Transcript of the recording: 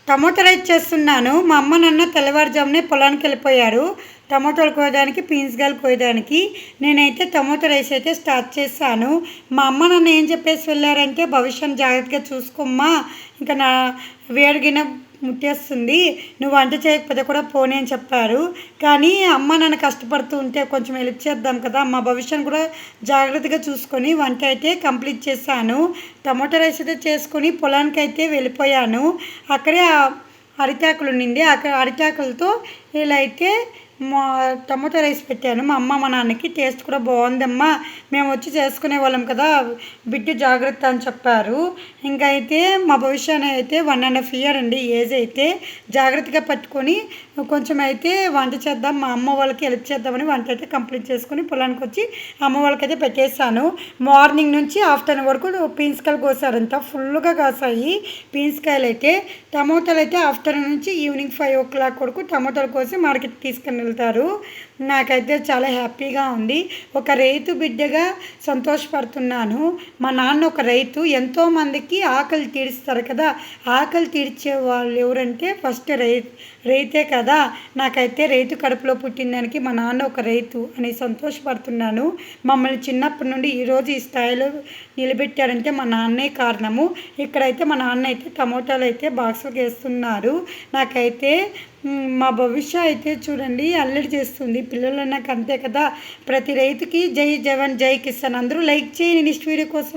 Tomato rice చేస్తున్నాను. మా అమ్మ నాన్న తెల్లవారుజామునే పొలానికి వెళ్ళిపోయారు టమోటాలు కోయడానికి, పీన్స్గాయలు కోయడానికి. నేనైతే టమోటా రైస్ అయితే స్టార్ట్ చేశాను. మా అమ్మ నాన్న ఏం చెప్పేసి వెళ్ళారంటే, భవిష్యం జాగ్రత్తగా చూసుకోమ్మా, ఇంకా నా వేడిగిన ముట్టేస్తుంది, నువ్వు వంట చేయకపోతే కూడా పోనీ అని చెప్పారు. కానీ అమ్మ నాన్న కష్టపడుతూ ఉంటే కొంచెం హెల్ప్ చేద్దాం కదా, మా భవిష్యాన్ని కూడా జాగ్రత్తగా చూసుకొని వంట అయితే కంప్లీట్ చేశాను. టమోటా రైస్ అయితే చేసుకొని పొలానికి అయితే వెళ్ళిపోయాను. అక్కడే అరిటాకులు ఉండింది, అక్కడ అరిటాకులతో ఇలా అయితే మా టమోటా రైస్ పెట్టాను మా అమ్మ మా నాన్నకి. టేస్ట్ కూడా బాగుందమ్మా, మేము వచ్చి చేసుకునే వాళ్ళం కదా, బిడ్డ జాగ్రత్త అని చెప్పారు. ఇంకా అయితే మా భవిష్యాన్ని అయితే 1.5 year అండి ఏజ్. అయితే జాగ్రత్తగా పట్టుకొని కొంచెం అయితే వంట చేద్దాం, మా అమ్మ వాళ్ళకి హెల్ప్ చేద్దామని వంట అయితే కంప్లీట్ చేసుకొని పొలానికి వచ్చి అమ్మ వాళ్ళకైతే పెట్టేశాను. మార్నింగ్ నుంచి ఆఫ్టర్నూన్ వరకు పీన్స్కాయలు కోసారంట, ఫుల్గా కాసాయి పీన్స్కాయలు అయితే. టమోటాలు అయితే ఆఫ్టర్నూన్ నుంచి ఈవినింగ్ 5 o'clock వరకు టమోటాలు కోసి మార్కెట్కి తీసుకొని వెళ్తారు. నాకైతే చాలా హ్యాపీగా ఉంది. ఒక రైతు బిడ్డగా సంతోషపడుతున్నాను. మా నాన్న ఒక రైతు, ఎంతోమందికి ఆకలి తీరుస్తారు కదా, ఆకలి తీర్చే వాళ్ళు ఎవరంటే ఫస్ట్ రైతే కదా. నాకైతే రైతు కడుపులో పుట్టిన దానికి మా నాన్న ఒక రైతు అని సంతోషపడుతున్నాను. మమ్మల్ని చిన్నప్పటి నుండి ఈరోజు ఈ స్థాయిలో నిలబెట్టారంటే మా నాన్నే కారణము. ఇక్కడైతే మా నాన్న అయితే టమోటాలు అయితే బాక్స్లోకి వేస్తున్నారు. నాకైతే మా భవిష్య అయితే చూడండి అల్లరి చేస్తుంది. పిల్లలు నాకు అంతే కదా. ప్రతి రైతుకి జై జవాన్ జై కిసాన్. అందరూ లైక్ చేయండి నెక్స్ట్ వీడియో కోసం.